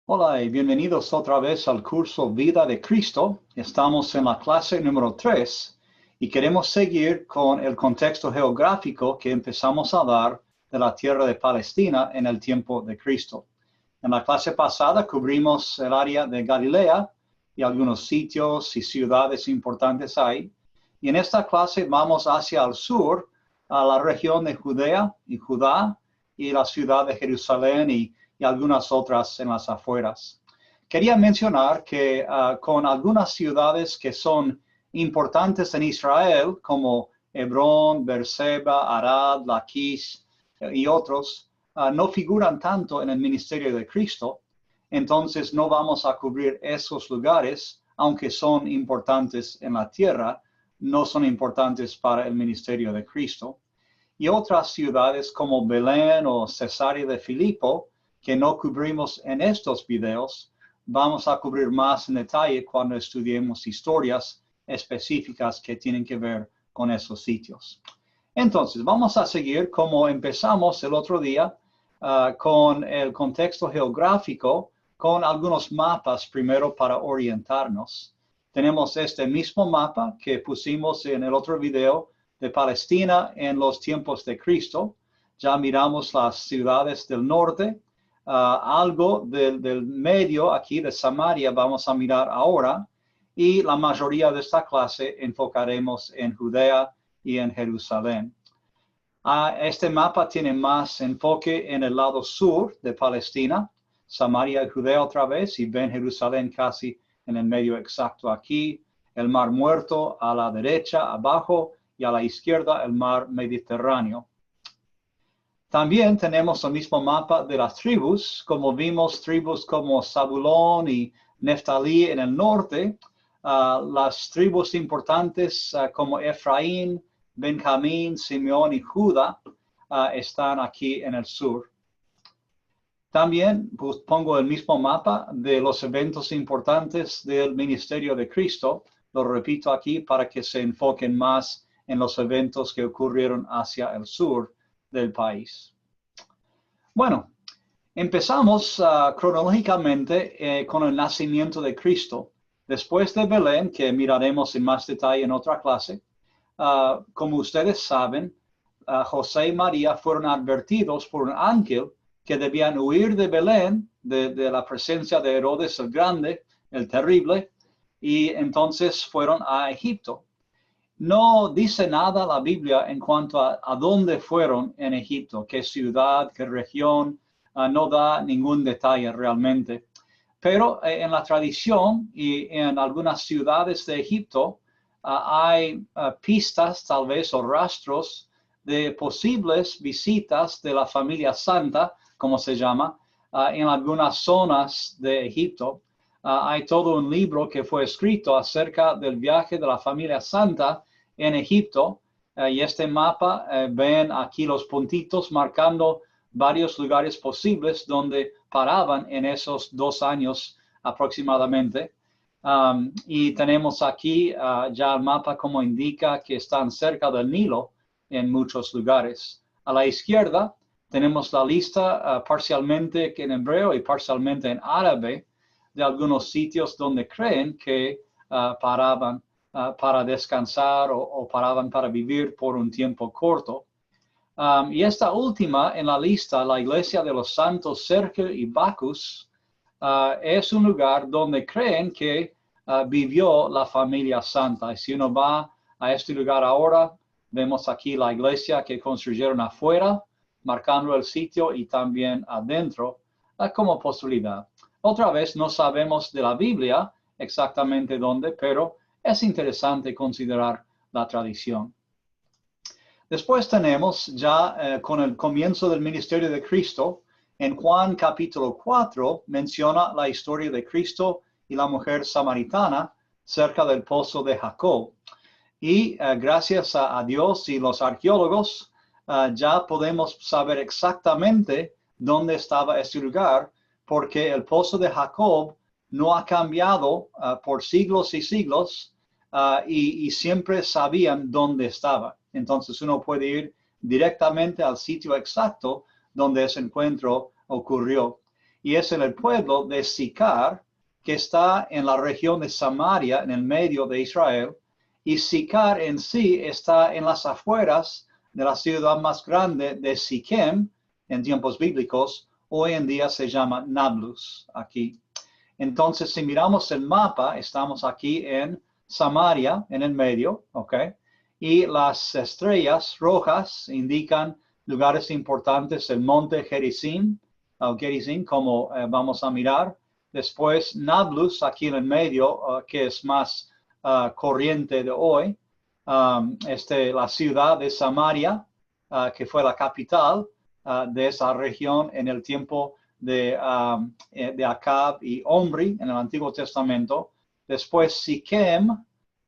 Hola y bienvenidos otra vez al curso Vida de Cristo. Estamos en la clase número 3 y queremos seguir con el contexto geográfico que empezamos a dar de la tierra de Palestina en el tiempo de Cristo. En la clase pasada cubrimos el área de Galilea y algunos sitios y ciudades importantes ahí. Y en esta clase vamos hacia el sur, a la región de Judea y Judá y la ciudad de Jerusalén y algunas otras en las afueras. Quería mencionar que con algunas ciudades que son importantes en Israel, como Hebrón, Beerseba, Arad, Laquis y otros, no figuran tanto en el ministerio de Cristo. Entonces no vamos a cubrir esos lugares, aunque son importantes en la tierra, no son importantes para el ministerio de Cristo. Y otras ciudades como Belén o Cesarea de Filipo, que no cubrimos en estos videos, vamos a cubrir más en detalle cuando estudiemos historias específicas que tienen que ver con esos sitios. Entonces, vamos a seguir como empezamos el otro día con el contexto geográfico, con algunos mapas primero para orientarnos. Tenemos este mismo mapa que pusimos en el otro video de Palestina en los tiempos de Cristo. Ya miramos las ciudades del norte. Algo del medio aquí de Samaria vamos a mirar ahora, y la mayoría de esta clase enfocaremos en Judea y en Jerusalén. Este mapa tiene más enfoque en el lado sur de Palestina, Samaria y Judea otra vez, y ven Jerusalén casi en el medio exacto aquí, el Mar Muerto a la derecha, abajo, y a la izquierda el Mar Mediterráneo. También tenemos el mismo mapa de las tribus, como vimos tribus como Zabulón y Neftalí en el norte, las tribus importantes como Efraín, Benjamín, Simeón y Judá están aquí en el sur. También pongo el mismo mapa de los eventos importantes del ministerio de Cristo. Lo repito aquí para que se enfoquen más en los eventos que ocurrieron hacia el sur del país. Bueno, empezamos cronológicamente con el nacimiento de Cristo. Después de Belén, que miraremos en más detalle en otra clase, como ustedes saben, José y María fueron advertidos por un ángel que debían huir de Belén, de la presencia de Herodes el Grande, el Terrible, y entonces fueron a Egipto. No dice nada la Biblia en cuanto a dónde fueron en Egipto, qué ciudad, qué región, no da ningún detalle realmente. Pero en la tradición y en algunas ciudades de Egipto hay pistas tal vez o rastros de posibles visitas de la familia santa, como se llama, en algunas zonas de Egipto. Hay todo un libro que fue escrito acerca del viaje de la familia santa en Egipto, y este mapa, ven aquí los puntitos marcando varios lugares posibles donde paraban en esos 2 años aproximadamente. Y tenemos aquí ya el mapa como indica que están cerca del Nilo en muchos lugares. A la izquierda tenemos la lista parcialmente en hebreo y parcialmente en árabe de algunos sitios donde creen que paraban para descansar o paraban para vivir por un tiempo corto. Y esta última en la lista, la iglesia de los santos Sergio y Bacchus, es un lugar donde creen que vivió la familia santa. Y si uno va a este lugar ahora, vemos aquí la iglesia que construyeron afuera, marcando el sitio, y también adentro como posibilidad. Otra vez, no sabemos de la Biblia exactamente dónde, pero es interesante considerar la tradición. Después tenemos ya con el comienzo del ministerio de Cristo, en Juan capítulo 4 menciona la historia de Cristo y la mujer samaritana cerca del pozo de Jacob. Y gracias a Dios y los arqueólogos, ya podemos saber exactamente dónde estaba este lugar, porque el pozo de Jacob no ha cambiado por siglos y siglos, y siempre sabían dónde estaba. Entonces uno puede ir directamente al sitio exacto donde ese encuentro ocurrió. y es en el pueblo de Sicar, que está en la región de Samaria, en el medio de Israel, y Sicar en sí está en las afueras de la ciudad más grande de Siquem, en tiempos bíblicos. Hoy en día se llama Nablus, aquí. Entonces, si miramos el mapa, estamos aquí en Samaria, en el medio, ¿ok? Y las estrellas rojas indican lugares importantes, el monte Gerizim, como vamos a mirar. Después, Nablus, aquí en el medio, que es más corriente de hoy. La ciudad de Samaria, que fue la capital de esa región en el tiempo de Acab y Omri en el Antiguo Testamento. Después Siquem,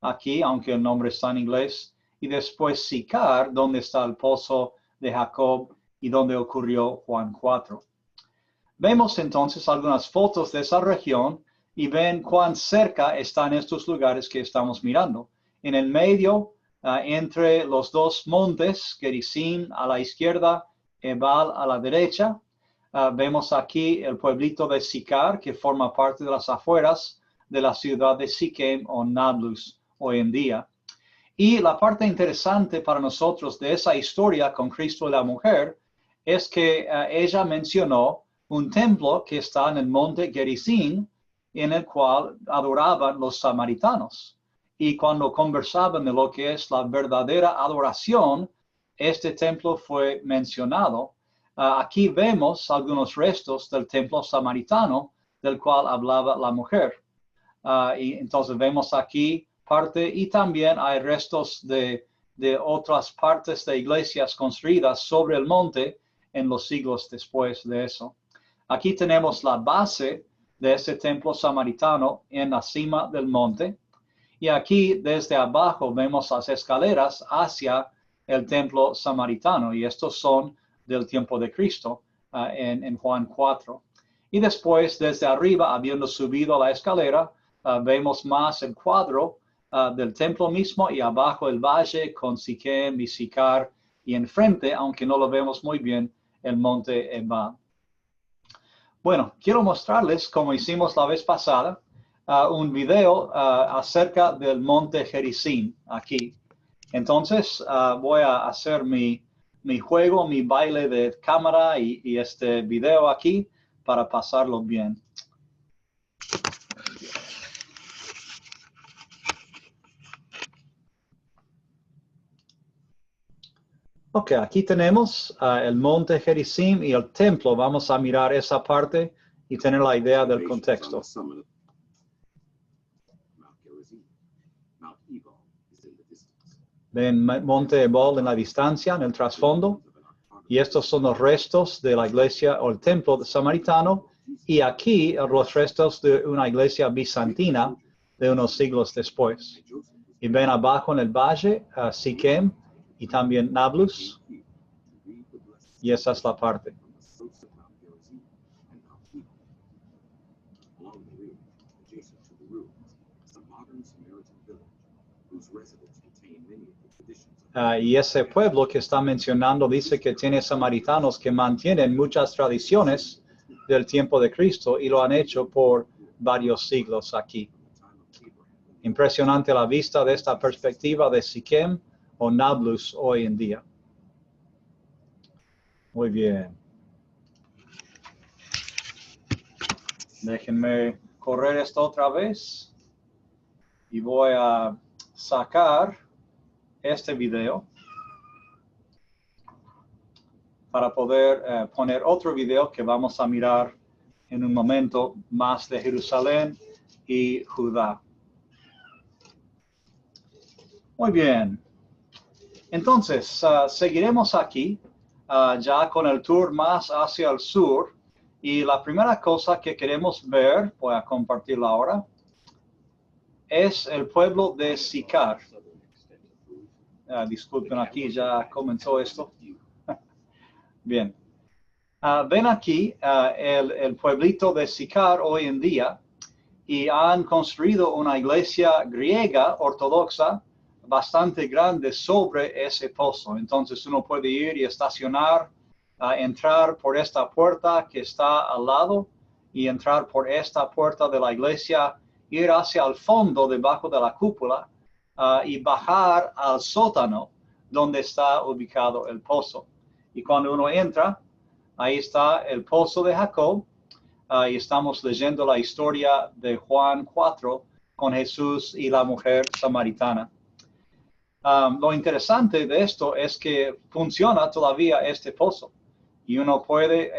aquí, aunque el nombre está en inglés. Y después Sicar, donde está el pozo de Jacob y donde ocurrió Juan 4. Vemos entonces algunas fotos de esa región y ven cuán cerca están estos lugares que estamos mirando. En el medio, entre los dos montes, Gerizim a la izquierda, Ebal a la derecha, vemos aquí el pueblito de Sicar, que forma parte de las afueras de la ciudad de Siquem o Nablus hoy en día. Y la parte interesante para nosotros de esa historia con Cristo y la mujer es que ella mencionó un templo que está en el monte Gerizim, en el cual adoraban los samaritanos. Y cuando conversaban de lo que es la verdadera adoración, este templo fue mencionado. Aquí vemos algunos restos del templo samaritano del cual hablaba la mujer. Y entonces vemos aquí parte y también hay restos de otras partes de iglesias construidas sobre el monte en los siglos después de eso. Aquí tenemos la base de ese templo samaritano en la cima del monte. Y aquí desde abajo vemos las escaleras hacia el templo samaritano. Y estos son del tiempo de Cristo en Juan 4. Y después desde arriba, habiendo subido la escalera, vemos más el cuadro del templo mismo y abajo el valle con Siquem y Sicar. Y enfrente, aunque no lo vemos muy bien, el monte Ebal. Bueno, quiero mostrarles, como hicimos la vez pasada, un video acerca del monte Gerizim aquí. Entonces, voy a hacer mi juego, mi baile de cámara y este video aquí para pasarlo bien. Ok, aquí tenemos el monte Gerizim y el templo. Vamos a mirar esa parte y tener la idea del contexto. Ven monte Ebal en la distancia, en el trasfondo. Y estos son los restos de la iglesia o el templo samaritano. Y aquí los restos de una iglesia bizantina de unos siglos después. Y ven abajo en el valle Siquem y también Nablus. Y esa es la parte. Y ese pueblo que está mencionando dice que tiene samaritanos que mantienen muchas tradiciones del tiempo de Cristo y lo han hecho por varios siglos aquí. Impresionante la vista de esta perspectiva de Siquem o Nablus hoy en día. Muy bien. Déjenme correr esto otra vez y voy a sacar este video para poder poner otro video que vamos a mirar en un momento más de Jerusalén y Judá. Muy bien. Entonces, seguiremos aquí ya con el tour más hacia el sur. Y la primera cosa que queremos ver, voy a compartirla ahora, es el pueblo de Sicar. Disculpen, aquí ya comenzó esto. Bien. Ven aquí el pueblito de Sicar hoy en día y han construido una iglesia griega ortodoxa bastante grande sobre ese pozo. Entonces uno puede ir y estacionar, entrar por esta puerta que está al lado y entrar por esta puerta de la iglesia, ir hacia el fondo debajo de la cúpula y bajar al sótano donde está ubicado el pozo. Y cuando uno entra, ahí está el pozo de Jacob, y estamos leyendo la historia de Juan 4 con Jesús y la mujer samaritana. Lo interesante de esto es que funciona todavía este pozo y uno puede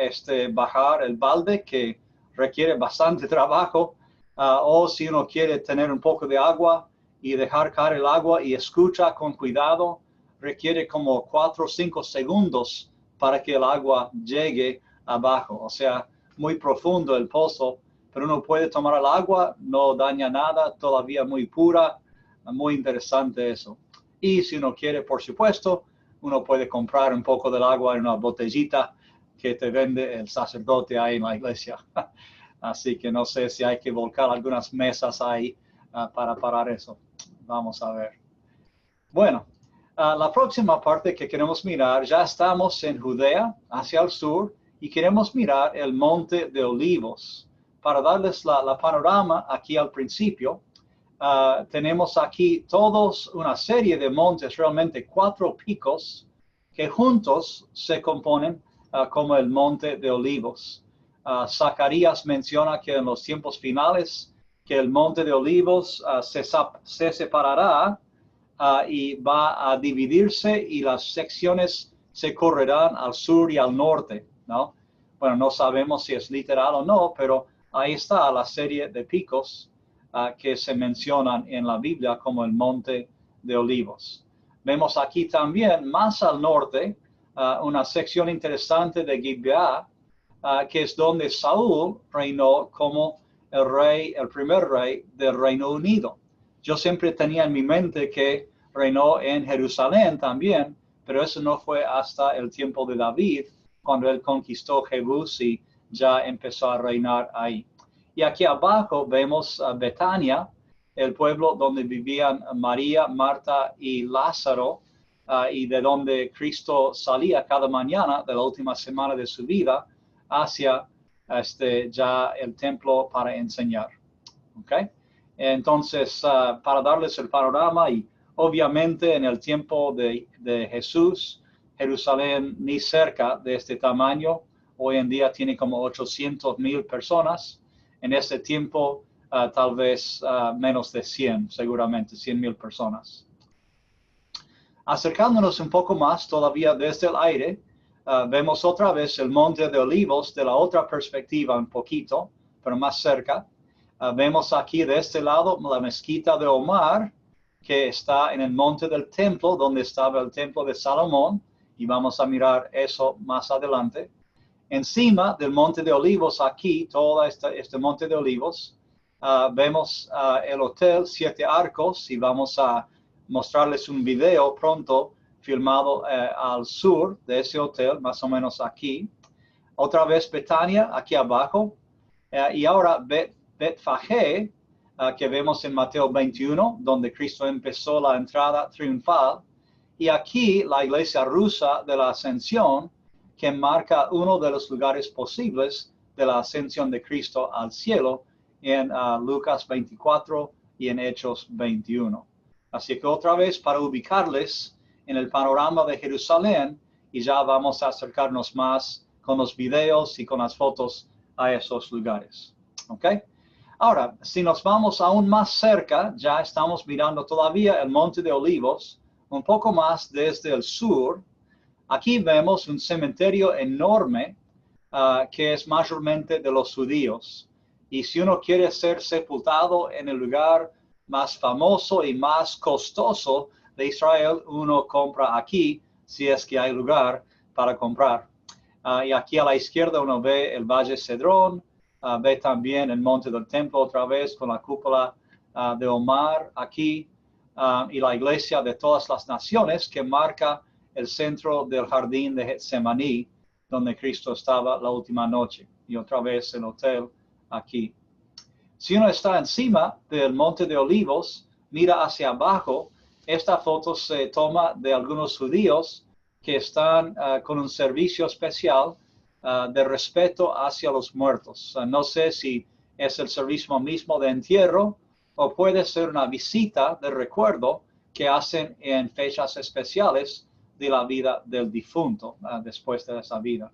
bajar el balde, que requiere bastante trabajo, o si uno quiere tener un poco de agua y dejar caer el agua y escucha con cuidado, requiere como 4 o 5 segundos para que el agua llegue abajo. O sea, muy profundo el pozo, pero uno puede tomar el agua, no daña nada, todavía muy pura. Muy interesante eso. Y si uno quiere, por supuesto, uno puede comprar un poco del agua en una botellita que te vende el sacerdote ahí en la iglesia. Así que no sé si hay que volcar algunas mesas ahí para parar eso. Vamos a ver. Bueno, la próxima parte que queremos mirar, ya estamos en Judea, hacia el sur, y queremos mirar el Monte de Olivos. Para darles la panorama aquí al principio, tenemos aquí todos una serie de montes, realmente 4 picos, que juntos se componen como el Monte de Olivos. Zacarías menciona que en los tiempos finales, que el Monte de Olivos se separará y va a dividirse y las secciones se correrán al sur y al norte, ¿no? Bueno, no sabemos si es literal o no, pero ahí está la serie de picos que se mencionan en la Biblia como el Monte de Olivos. Vemos aquí también, más al norte, una sección interesante de Gibeá, que es donde Saúl reinó como el primer rey del Reino Unido. Yo siempre tenía en mi mente que reinó en Jerusalén también, pero eso no fue hasta el tiempo de David, cuando él conquistó Jebús y ya empezó a reinar ahí. Y aquí abajo vemos Betania, el pueblo donde vivían María, Marta y Lázaro, y de donde Cristo salía cada mañana de la última semana de su vida hacia ya el templo para enseñar. ¿Okay? Entonces, para darles el panorama, y obviamente en el tiempo de Jesús, Jerusalén ni cerca de este tamaño. Hoy en día tiene como 800,000 personas. En ese tiempo, tal vez menos de 100, seguramente 100,000 personas. Acercándonos un poco más todavía desde el aire, vemos otra vez el Monte de Olivos de la otra perspectiva un poquito, pero más cerca. Vemos aquí de este lado la mezquita de Omar, que está en el monte del templo, donde estaba el templo de Salomón, y vamos a mirar eso más adelante. Encima del Monte de Olivos, aquí, todo este Monte de Olivos, vemos el Hotel 7 Arcos, y vamos a mostrarles un video pronto filmado al sur de ese hotel, más o menos aquí. Otra vez Betania, aquí abajo, y ahora Betfagé, que vemos en Mateo 21, donde Cristo empezó la entrada triunfal, y aquí la iglesia rusa de la Ascensión, que marca uno de los lugares posibles de la ascensión de Cristo al cielo en Lucas 24 y en Hechos 21. Así que otra vez para ubicarles en el panorama de Jerusalén, y ya vamos a acercarnos más con los videos y con las fotos a esos lugares. ¿Ok? Ahora, si nos vamos aún más cerca, ya estamos mirando todavía el Monte de Olivos, un poco más desde el sur. Aquí vemos un cementerio enorme que es mayormente de los judíos. Y si uno quiere ser sepultado en el lugar más famoso y más costoso de Israel, uno compra aquí, si es que hay lugar para comprar. Y aquí a la izquierda uno ve el Valle Cedrón, ve también el Monte del Templo otra vez con la cúpula de Omar aquí, y la iglesia de todas las naciones que marca el centro del jardín de Getsemaní, donde Cristo estaba la última noche. Y otra vez el hotel aquí. Si uno está encima del Monte de Olivos, mira hacia abajo, esta foto se toma de algunos judíos que están con un servicio especial de respeto hacia los muertos. No sé si es el servicio mismo de entierro o puede ser una visita de recuerdo que hacen en fechas especiales de la vida del difunto después de esa vida.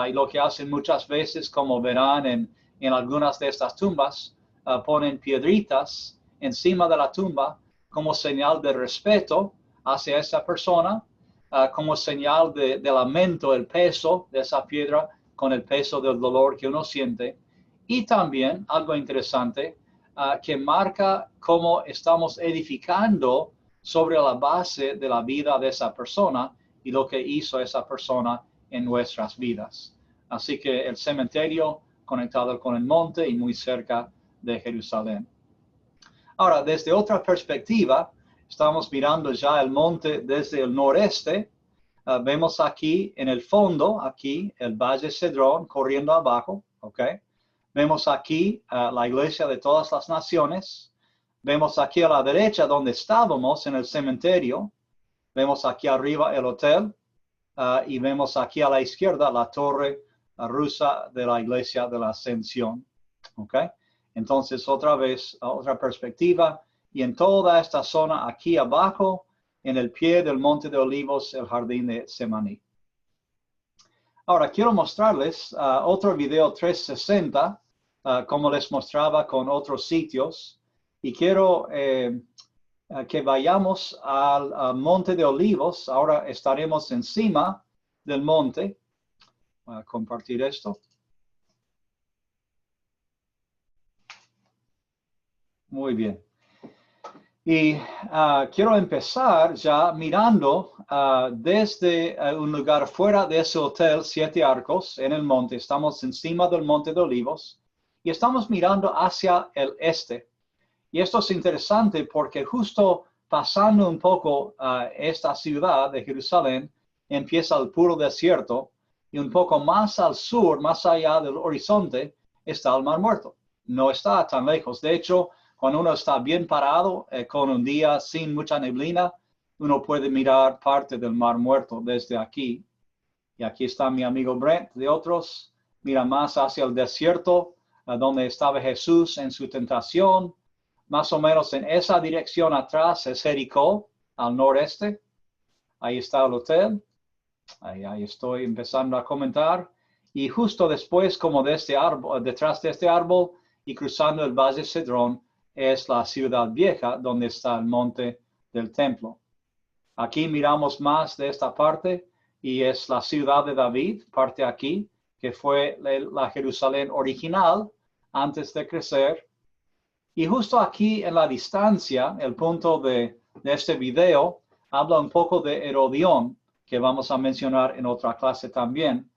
Y lo que hacen muchas veces, como verán en algunas de estas tumbas, ponen piedritas encima de la tumba como señal de respeto hacia esa persona, como señal de lamento, el peso de esa piedra con el peso del dolor que uno siente. Y también algo interesante que marca cómo estamos edificando sobre la base de la vida de esa persona y lo que hizo esa persona en nuestras vidas. Así que el cementerio conectado con el monte y muy cerca de Jerusalén. Ahora, desde otra perspectiva, estamos mirando ya el monte desde el noreste. Vemos aquí en el fondo, aquí el Valle Cedrón corriendo abajo, ¿ok? Vemos aquí la iglesia de todas las naciones. Vemos aquí a la derecha donde estábamos en el cementerio. Vemos aquí arriba el hotel. Y vemos aquí a la izquierda la torre rusa de la iglesia de la Ascensión. ¿Ok? Entonces, otra vez, otra perspectiva. Y en toda esta zona aquí abajo, en el pie del Monte de Olivos, el jardín de Semaní. Ahora, quiero mostrarles otro video 360, como les mostraba con otros sitios. Y quiero que vayamos al Monte de Olivos. Ahora estaremos encima del monte. Voy a compartir esto. Muy bien. Y quiero empezar ya mirando desde un lugar fuera de ese hotel, 7 Arcos, en el monte. Estamos encima del Monte de Olivos y estamos mirando hacia el este. Y esto es interesante porque justo pasando un poco esta ciudad de Jerusalén, empieza el puro desierto y un poco más al sur, más allá del horizonte, está el Mar Muerto. No está tan lejos. De hecho, cuando uno está bien parado con un día sin mucha neblina, uno puede mirar parte del Mar Muerto desde aquí. Y aquí está mi amigo Brent de otros. Mira más hacia el desierto, donde estaba Jesús en su tentación. Más o menos en esa dirección atrás es Jericó, al noreste. Ahí está el hotel. Ahí estoy empezando a comentar. Y justo después, como de este árbol, detrás de este árbol y cruzando el Valle Cedrón, es la ciudad vieja donde está el monte del templo. Aquí miramos más de esta parte y es la ciudad de David, parte aquí, que fue la Jerusalén original antes de crecer. Y justo aquí en la distancia, el punto de este video, habla un poco de Herodión, que vamos a mencionar en otra clase también.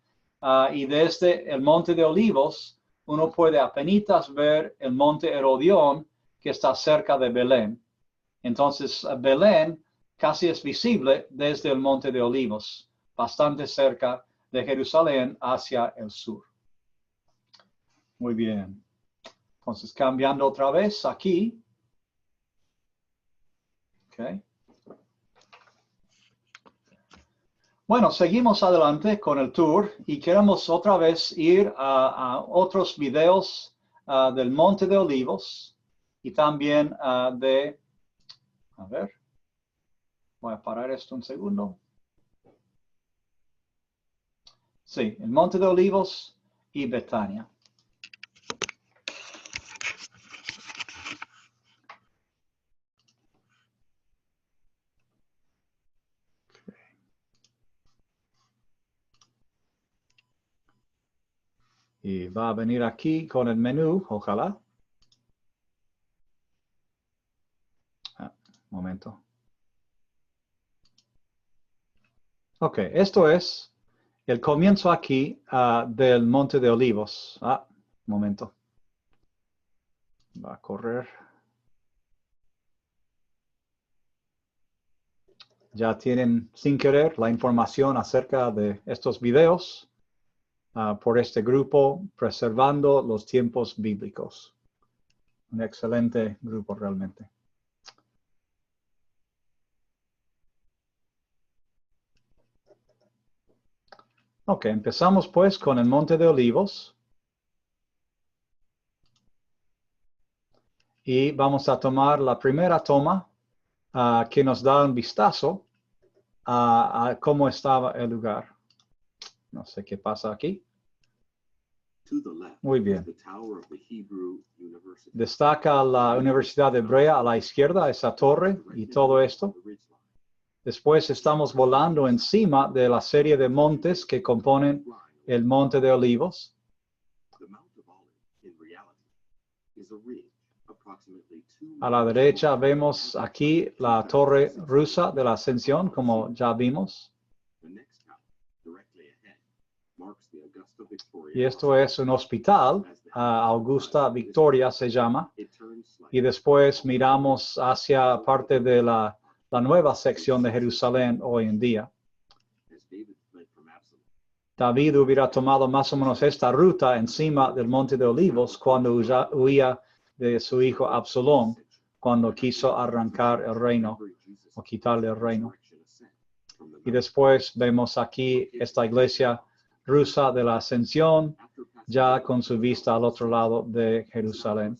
Y desde el Monte de Olivos, uno puede apenas ver el Monte Herodión, que está cerca de Belén. Entonces, Belén casi es visible desde el Monte de Olivos, bastante cerca de Jerusalén hacia el sur. Muy bien. Entonces, cambiando otra vez aquí. Okay. Bueno, seguimos adelante con el tour y queremos otra vez ir a otros videos del Monte de Olivos y también a ver, voy a parar esto un segundo. Sí, el Monte de Olivos y Betania. Y va a venir aquí con el menú, ojalá. Momento. Ok, esto es el comienzo aquí del Monte de Olivos. Momento. Va a correr. Ya tienen sin querer la información acerca de estos videos por este grupo, Preservando los Tiempos Bíblicos. Un excelente grupo realmente. Ok, empezamos pues con el Monte de Olivos. Y vamos a tomar la primera toma que nos da un vistazo a cómo estaba el lugar. No sé qué pasa aquí. Muy bien. Destaca la Universidad Hebrea a la izquierda, esa torre y todo esto. Después estamos volando encima de la serie de montes que componen el Monte de Olivos. A la derecha vemos aquí la torre rusa de la Ascensión, como ya vimos. Y esto es un hospital, Augusta Victoria se llama. Y después miramos hacia parte de la nueva sección de Jerusalén hoy en día. David hubiera tomado más o menos esta ruta encima del Monte de Olivos cuando huía de su hijo Absalón, cuando quiso arrancar el reino o quitarle el reino. Y después vemos aquí esta iglesia rusa de la Ascensión, ya con su vista al otro lado de Jerusalén.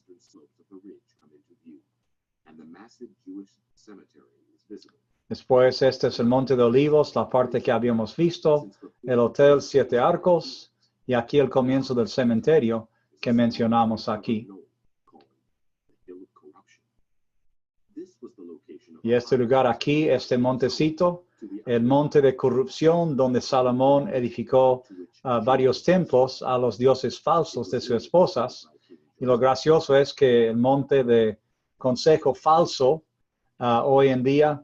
Después este es el Monte de Olivos, la parte que habíamos visto, el Hotel Siete Arcos y aquí el comienzo del cementerio que mencionamos aquí. Y este lugar aquí, este montecito, el monte de corrupción donde Salomón edificó varios templos a los dioses falsos de sus esposas. Y lo gracioso es que el monte de consejo falso hoy en día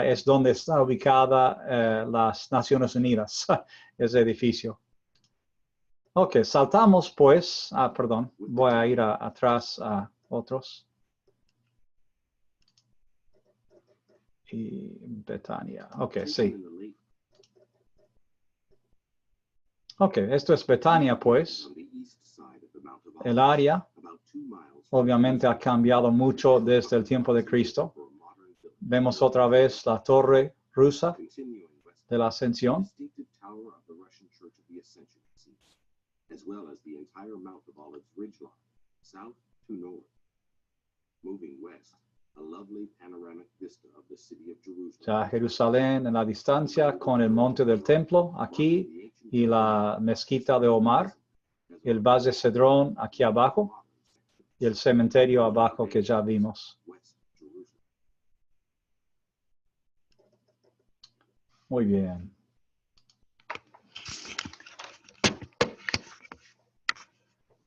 es donde está ubicada las Naciones Unidas, ese edificio. Ok, saltamos pues, perdón, voy a ir atrás a otros. Y Betania, ok, sí. Ok, esto es Betania pues. El área obviamente ha cambiado mucho desde el tiempo de Cristo. Vemos otra vez la torre rusa de la Ascensión. Ya Jerusalén en la distancia con el monte del templo aquí y la mezquita de Omar, el Valle Cedrón aquí abajo y el cementerio abajo que ya vimos. Muy bien.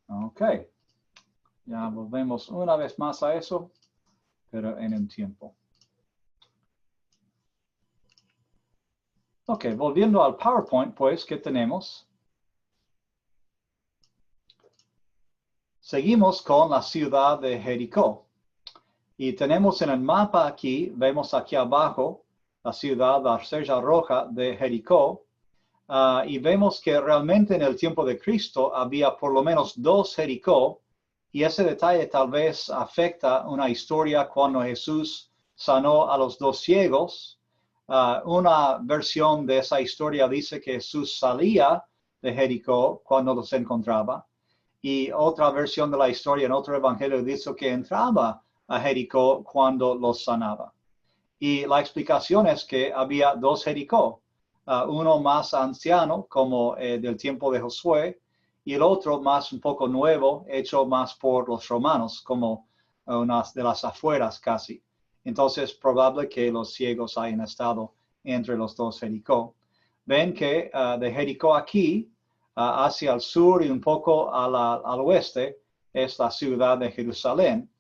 Ok. Ya volvemos una vez más a eso, pero en un tiempo. Ok, volviendo al PowerPoint, pues, ¿qué tenemos? Seguimos con la ciudad de Jericó. Y tenemos en el mapa aquí, vemos aquí abajo, la ciudad, la estrella roja de Jericó. Y vemos que realmente en el tiempo de Cristo había por lo menos dos Jericó. Y ese detalle tal vez afecta una historia cuando Jesús sanó a los dos ciegos. Una versión de esa historia dice que Jesús salía de Jericó cuando los encontraba. Y otra versión de la historia en otro evangelio dice que entraba a Jericó cuando los sanaba. Y la explicación es que había dos Jericó, uno más anciano como del tiempo de Josué y el otro más un poco nuevo, hecho más por los romanos, como unas de las afueras casi. Entonces es probable que los ciegos hayan estado entre los dos Jericó. Ven que de Jericó aquí hacia el sur y un poco al oeste es la ciudad de Jerusalén.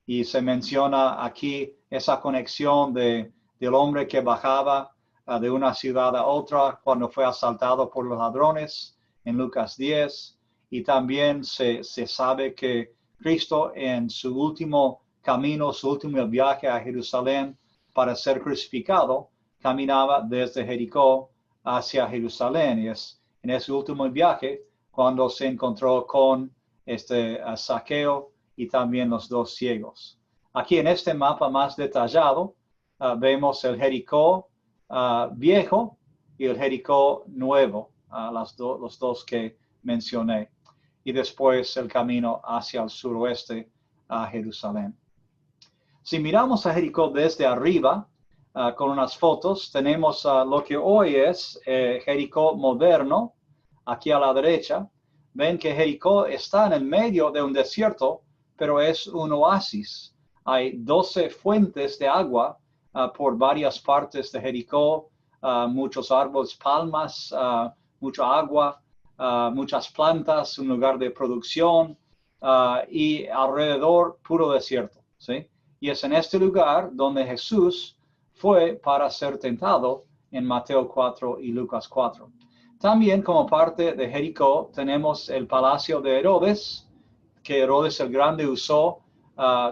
Y se menciona aquí esa conexión del hombre que bajaba de una ciudad a otra cuando fue asaltado por los ladrones en Lucas 10. Y también se sabe que Cristo en su último camino, su último viaje a Jerusalén para ser crucificado, caminaba desde Jericó hacia Jerusalén. Y es en ese último viaje cuando se encontró con Zaqueo y también los dos ciegos. Aquí en este mapa más detallado vemos el Jericó viejo y el Jericó nuevo. los dos que mencioné. Y después el camino hacia el suroeste a Jerusalén. Si miramos a Jericó desde arriba, con unas fotos, tenemos lo que hoy es Jericó moderno, aquí a la derecha. Ven que Jericó está en el medio de un desierto, pero es un oasis. Hay 12 fuentes de agua por varias partes de Jericó, muchos árboles, palmas, mucha agua, muchas plantas, un lugar de producción y alrededor puro desierto, ¿sí? Y es en este lugar donde Jesús fue para ser tentado en Mateo 4 y Lucas 4. También como parte de Jericó tenemos el palacio de Herodes, que Herodes el Grande usó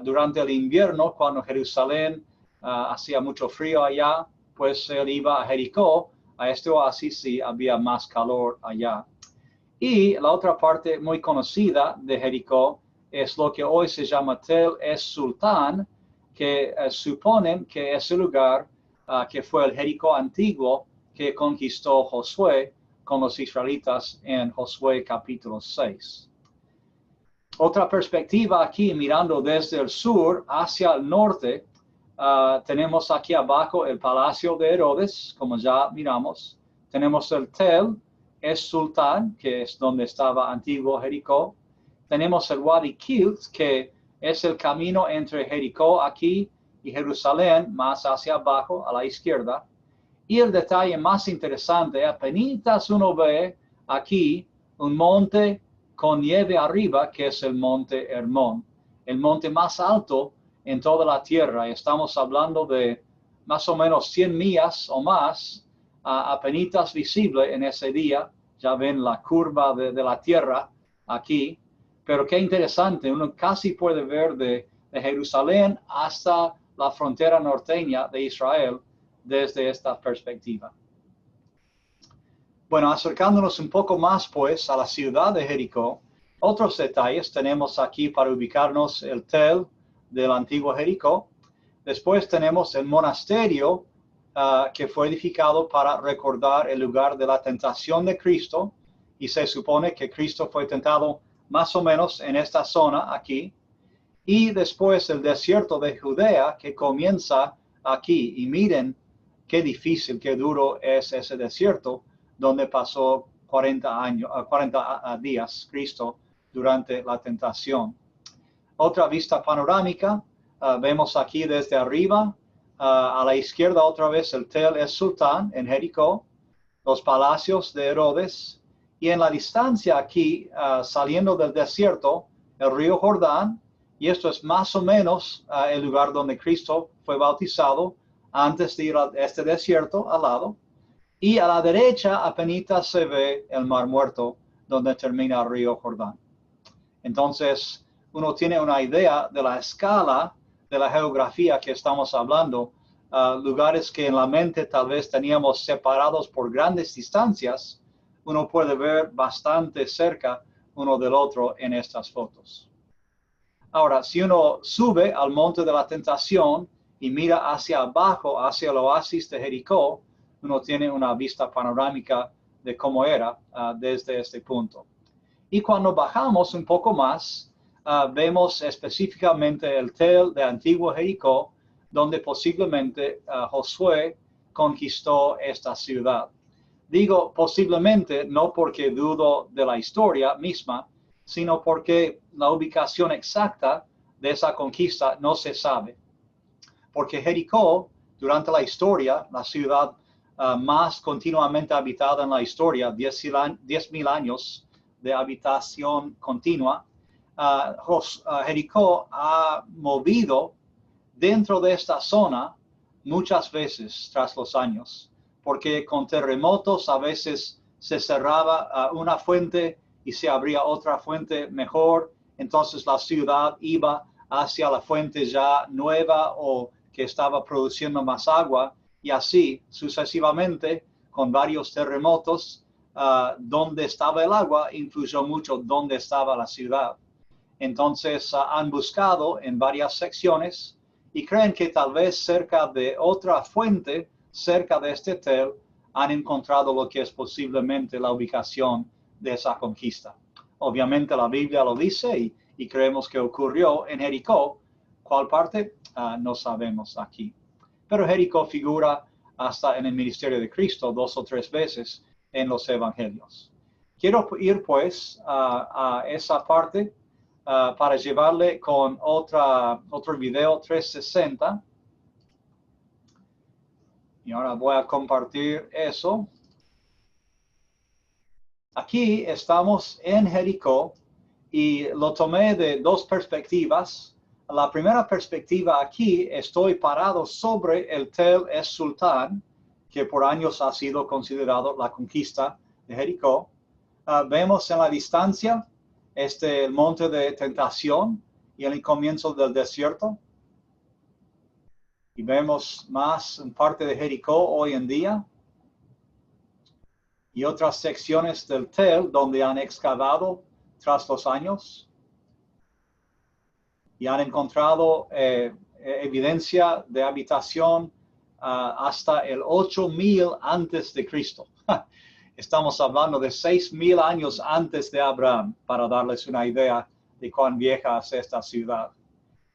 durante el invierno cuando Jerusalén hacía mucho frío allá, pues él iba a Jericó, a este oasis, y había más calor allá. Y la otra parte muy conocida de Jericó es lo que hoy se llama Tel es Sultán, que suponen que es el lugar que fue el Jericó antiguo que conquistó Josué con los israelitas en Josué capítulo 6. Otra perspectiva aquí, mirando desde el sur hacia el norte, tenemos aquí abajo el palacio de Herodes, como ya miramos. Tenemos el Tel es Sultán, que es donde estaba antiguo Jericó. Tenemos el Wadi Kilt, que es el camino entre Jericó aquí y Jerusalén, más hacia abajo, a la izquierda. Y el detalle más interesante, apenas uno ve aquí un monte con nieve arriba, que es el monte Hermón, el monte más alto en toda la tierra. Estamos hablando de más o menos 100 millas o más, apenas visible en ese día. Ya ven la curva de la tierra aquí. Pero qué interesante, uno casi puede ver de Jerusalén hasta la frontera norteña de Israel desde esta perspectiva. Bueno, acercándonos un poco más pues a la ciudad de Jericó, otros detalles tenemos aquí para ubicarnos el Tel del antiguo Jericó. Después tenemos el monasterio que fue edificado para recordar el lugar de la tentación de Cristo, y se supone que Cristo fue tentado más o menos en esta zona aquí. Y después el desierto de Judea que comienza aquí. Y miren qué difícil, qué duro es ese desierto donde pasó 40 días Cristo durante la tentación. Otra vista panorámica, vemos aquí desde arriba, a la izquierda otra vez el Tel es Sultán en Jericó, los palacios de Herodes, y en la distancia aquí, saliendo del desierto, el río Jordán, y esto es más o menos el lugar donde Cristo fue bautizado antes de ir a este desierto al lado. Y a la derecha apenas se ve el Mar Muerto, donde termina el río Jordán. Entonces, uno tiene una idea de la escala de la geografía que estamos hablando, lugares que en la mente tal vez teníamos separados por grandes distancias, uno puede ver bastante cerca uno del otro en estas fotos. Ahora, si uno sube al monte de la tentación y mira hacia abajo, hacia el oasis de Jericó, uno tiene una vista panorámica de cómo era desde este punto. Y cuando bajamos un poco más, vemos específicamente el Tel de antiguo Jericó, donde posiblemente Josué conquistó esta ciudad. Digo posiblemente no porque dudo de la historia misma, sino porque la ubicación exacta de esa conquista no se sabe. Porque Jericó, durante la historia, la ciudad más continuamente habitada en la historia, 10,000 años de habitación continua, Jericó ha movido dentro de esta zona muchas veces tras los años, porque con terremotos a veces se cerraba una fuente y se abría otra fuente mejor, entonces la ciudad iba hacia la fuente ya nueva o que estaba produciendo más agua, y así sucesivamente con varios terremotos. Donde estaba el agua influyó mucho donde estaba la ciudad. Entonces han buscado en varias secciones y creen que tal vez cerca de otra fuente, cerca de este Tel, han encontrado lo que es posiblemente la ubicación de esa conquista. Obviamente la Biblia lo dice y creemos que ocurrió en Jericó. ¿Cuál parte? No sabemos aquí. Pero Jericó figura hasta en el ministerio de Cristo 2 o 3 veces en los evangelios. Quiero ir pues a esa parte para llevarle con otro video 360. Y ahora voy a compartir eso. Aquí estamos en Jericó y lo tomé de dos perspectivas. La primera perspectiva aquí, estoy parado sobre el Tel es Sultán, que por años ha sido considerado la conquista de Jericó. Vemos en la distancia el monte de Tentación y el comienzo del desierto. Y vemos más en parte de Jericó hoy en día. Y otras secciones del Tel donde han excavado tras los años. Y han encontrado evidencia de habitación hasta el 8000 antes de Cristo. Estamos hablando de 6000 años antes de Abraham, para darles una idea de cuán vieja es esta ciudad.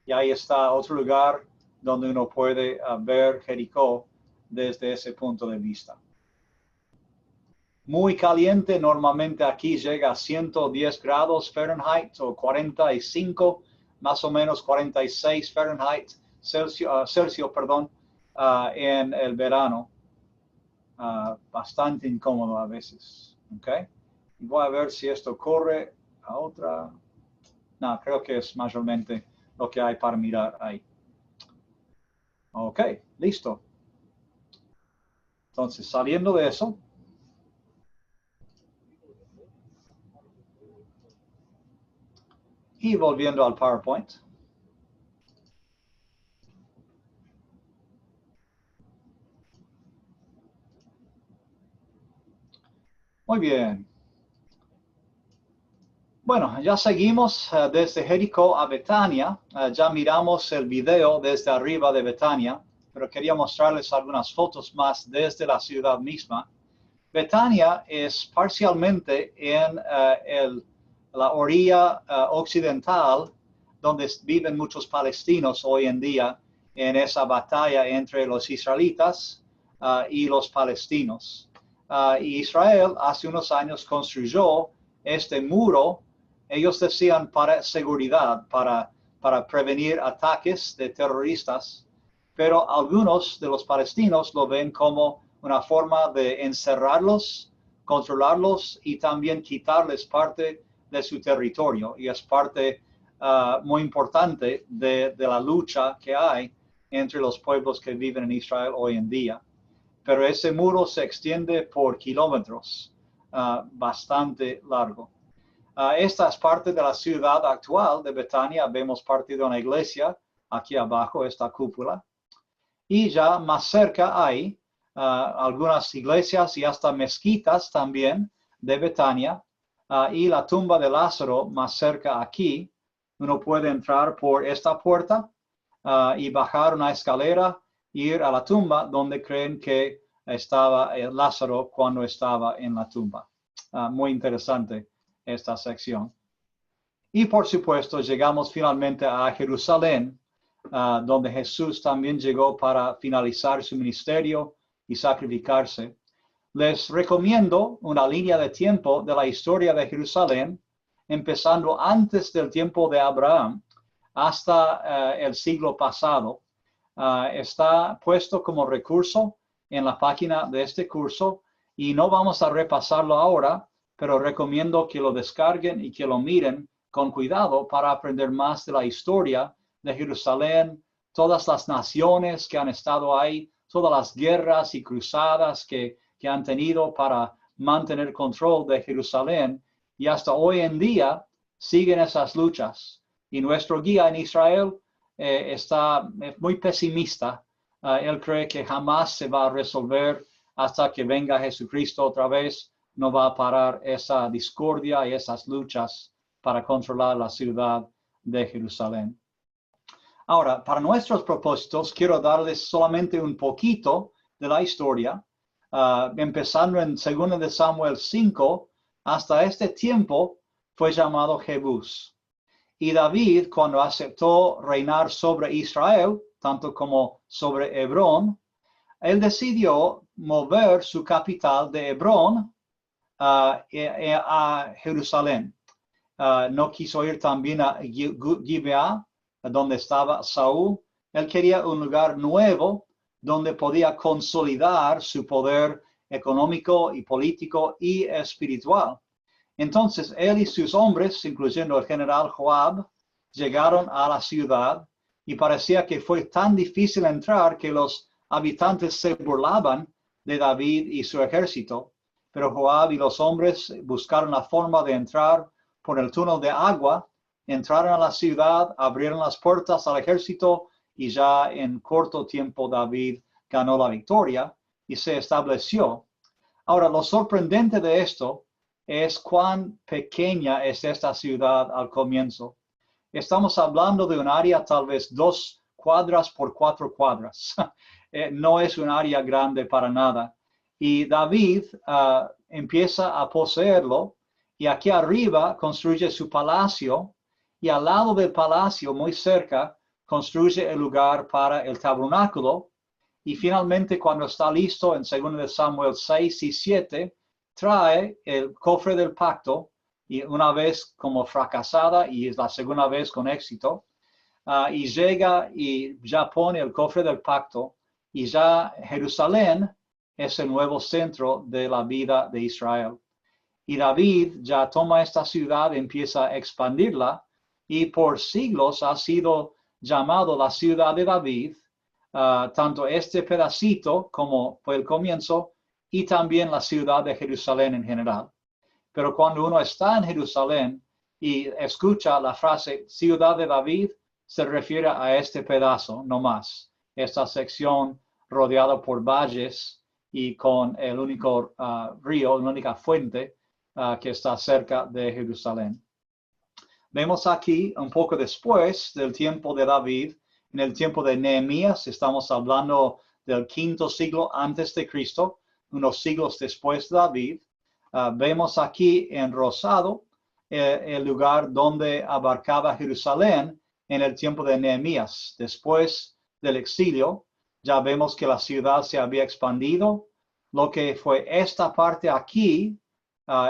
Y ahí está otro lugar donde uno puede ver Jericó desde ese punto de vista. Muy caliente, normalmente aquí llega a 110 grados Fahrenheit o 45, más o menos 46 Fahrenheit, Celsius, en el verano. Bastante incómodo a veces. Okay. Voy a ver si esto corre a otra. No, creo que es mayormente lo que hay para mirar ahí. Ok, listo. Entonces, saliendo de eso, y volviendo al PowerPoint. Muy bien. Bueno, ya seguimos desde Jericó a Betania. Ya miramos el video desde arriba de Betania, pero quería mostrarles algunas fotos más desde la ciudad misma. Betania es parcialmente en la orilla occidental, donde viven muchos palestinos hoy en día, en esa batalla entre los israelitas y los palestinos. Y Israel hace unos años construyó este muro, ellos decían para seguridad, para prevenir ataques de terroristas, pero algunos de los palestinos lo ven como una forma de encerrarlos, controlarlos y también quitarles parte de su territorio. Y es parte muy importante de la lucha que hay entre los pueblos que viven en Israel hoy en día. Pero ese muro se extiende por kilómetros, bastante largo. Esta es parte de la ciudad actual de Betania. Vemos parte de una iglesia aquí abajo, esta cúpula. Y ya más cerca hay algunas iglesias y hasta mezquitas también de Betania. Y la tumba de Lázaro más cerca aquí. Uno puede entrar por esta puerta y bajar una escalera, ir a la tumba donde creen que estaba Lázaro cuando estaba en la tumba. Muy interesante esta sección. Y por supuesto llegamos finalmente a Jerusalén, donde Jesús también llegó para finalizar su ministerio y sacrificarse. Les recomiendo una línea de tiempo de la historia de Jerusalén, empezando antes del tiempo de Abraham hasta el siglo pasado. Está puesto como recurso en la página de este curso y no vamos a repasarlo ahora, pero recomiendo que lo descarguen y que lo miren con cuidado para aprender más de la historia de Jerusalén, todas las naciones que han estado ahí, todas las guerras y cruzadas que han tenido para mantener control de Jerusalén, y hasta hoy en día siguen esas luchas. Y nuestro guía en Israel está muy pesimista. Él cree que jamás se va a resolver hasta que venga Jesucristo otra vez. No va a parar esa discordia y esas luchas para controlar la ciudad de Jerusalén. Ahora, para nuestros propósitos, quiero darles solamente un poquito de la historia. empezando en 2 de Samuel 5, hasta este tiempo fue llamado Jebús. Y David, cuando aceptó reinar sobre Israel, tanto como sobre Hebrón, él decidió mover su capital de Hebrón a Jerusalén. No quiso ir también a Gibeá, donde estaba Saúl. Él quería un lugar nuevo donde podía consolidar su poder económico y político y espiritual. Entonces él y sus hombres, incluyendo el general Joab, llegaron a la ciudad y parecía que fue tan difícil entrar que los habitantes se burlaban de David y su ejército. Pero Joab y los hombres buscaron la forma de entrar por el túnel de agua, entraron a la ciudad, abrieron las puertas al ejército y ya en corto tiempo David ganó la victoria y se estableció. Ahora, lo sorprendente de esto es cuán pequeña es esta ciudad al comienzo. Estamos hablando de un área tal vez 2 cuadras por 4 cuadras. No es un área grande para nada. Y David empieza a poseerlo y aquí arriba construye su palacio y al lado del palacio, muy cerca, construye el lugar para el tabernáculo. Y finalmente, cuando está listo en 2 de Samuel 6 y 7, trae el cofre del pacto, y una vez como fracasada y es la segunda vez con éxito, y llega y ya pone el cofre del pacto, y ya Jerusalén es el nuevo centro de la vida de Israel. Y David ya toma esta ciudad, empieza a expandirla, y por siglos ha sido llamado la ciudad de David, tanto este pedacito como fue el comienzo, y también la ciudad de Jerusalén en general. Pero cuando uno está en Jerusalén y escucha la frase ciudad de David, se refiere a este pedazo, no más. Esta sección rodeada por valles y con el único río, la única fuente que está cerca de Jerusalén. Vemos aquí un poco después del tiempo de David, en el tiempo de Nehemías, estamos hablando del 5º siglo antes de Cristo, unos siglos después de David. Vemos aquí en rosado el lugar donde abarcaba Jerusalén en el tiempo de Nehemías. Después del exilio, ya vemos que la ciudad se había expandido. Lo que fue esta parte aquí,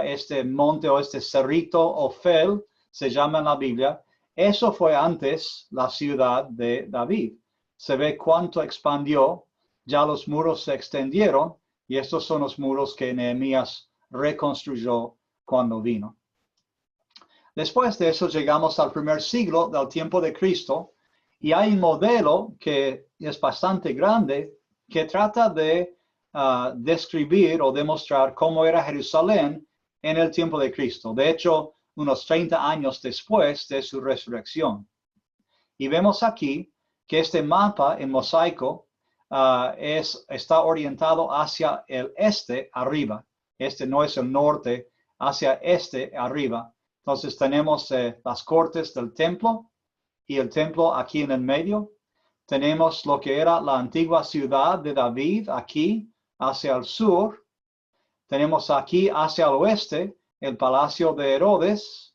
este monte o este cerrito Ofel, se llama en la Biblia, eso fue antes la ciudad de David. Se ve cuánto expandió, ya los muros se extendieron y estos son los muros que Nehemías reconstruyó cuando vino. Después de eso llegamos al primer siglo del tiempo de Cristo y hay un modelo que es bastante grande que trata de describir o demostrar cómo era Jerusalén en el tiempo de Cristo. De hecho, unos 30 años después de su resurrección. Y vemos aquí que este mapa en mosaico está orientado hacia el este arriba. Este no es el norte, hacia este arriba. Entonces tenemos las cortes del templo y el templo aquí en el medio. Tenemos lo que era la antigua ciudad de David aquí hacia el sur. Tenemos aquí hacia el oeste el palacio de Herodes,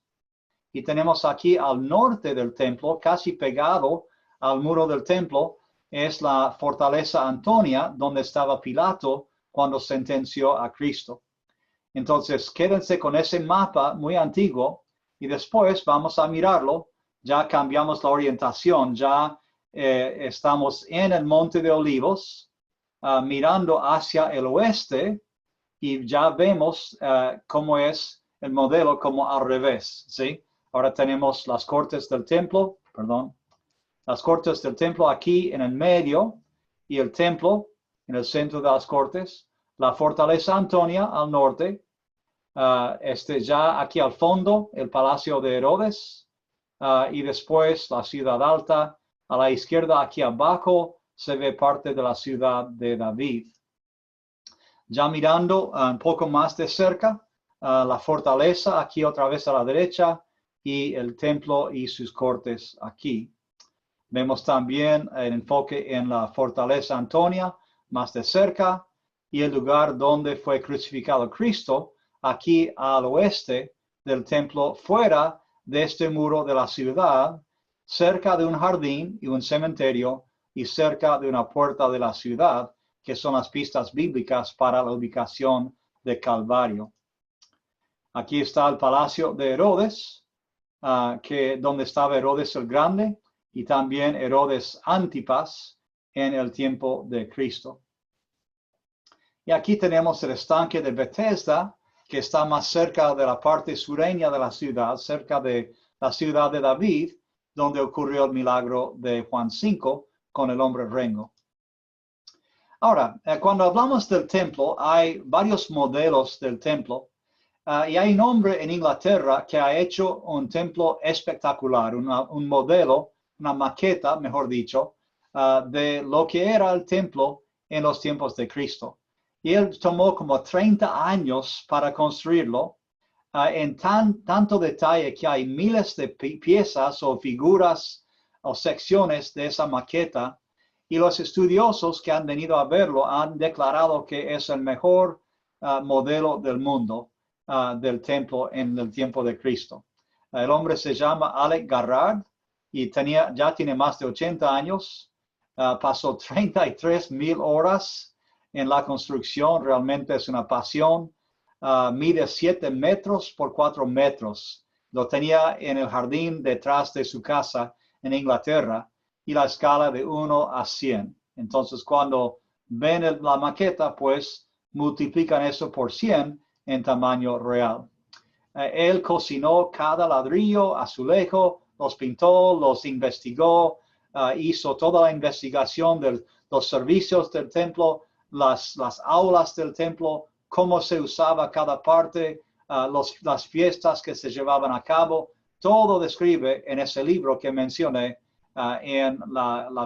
y tenemos aquí al norte del templo, casi pegado al muro del templo, es la fortaleza Antonia, donde estaba Pilato cuando sentenció a Cristo. Entonces, quédense con ese mapa muy antiguo y después vamos a mirarlo. Ya cambiamos la orientación, ya estamos en el Monte de Olivos, mirando hacia el oeste, y ya vemos cómo es el modelo como al revés, ¿sí? Ahora tenemos las cortes del templo, las cortes del templo aquí en el medio y el templo en el centro de las cortes, la fortaleza Antonia al norte, ya aquí al fondo el palacio de Herodes, y después la ciudad alta, a la izquierda aquí abajo se ve parte de la ciudad de David. Ya mirando un poco más de cerca, la fortaleza aquí otra vez a la derecha y el templo y sus cortes aquí. Vemos también el enfoque en la fortaleza Antonia más de cerca y el lugar donde fue crucificado Cristo, aquí al oeste del templo, fuera de este muro de la ciudad, cerca de un jardín y un cementerio, y cerca de una puerta de la ciudad, que son las pistas bíblicas para la ubicación de Calvario. Aquí está el palacio de Herodes, donde estaba Herodes el Grande, y también Herodes Antipas en el tiempo de Cristo. Y aquí tenemos el estanque de Bethesda, que está más cerca de la parte sureña de la ciudad, cerca de la ciudad de David, donde ocurrió el milagro de Juan 5 con el hombre rengo. Ahora, cuando hablamos del templo, hay varios modelos del templo, y hay un hombre en Inglaterra que ha hecho un templo espectacular, un modelo, una maqueta, mejor dicho, de lo que era el templo en los tiempos de Cristo. Y él tomó como 30 años para construirlo, en tanto detalle que hay miles de piezas o figuras o secciones de esa maqueta, y los estudiosos que han venido a verlo han declarado que es el mejor modelo del mundo del templo en el tiempo de Cristo. El hombre se llama Alec Garrard y ya tiene más de 80 años, pasó 33,000 horas en la construcción, realmente es una pasión. Mide 7 metros por 4 metros. Lo tenía en el jardín detrás de su casa en Inglaterra, y la escala de 1 a 100. Entonces, cuando ven la maqueta, pues multiplican eso por 100 en tamaño real. Él cocinó cada ladrillo, azulejo, los pintó, los investigó, hizo toda la investigación de los servicios del templo, las aulas del templo, cómo se usaba cada parte, las fiestas que se llevaban a cabo. Todo describe en ese libro que mencioné en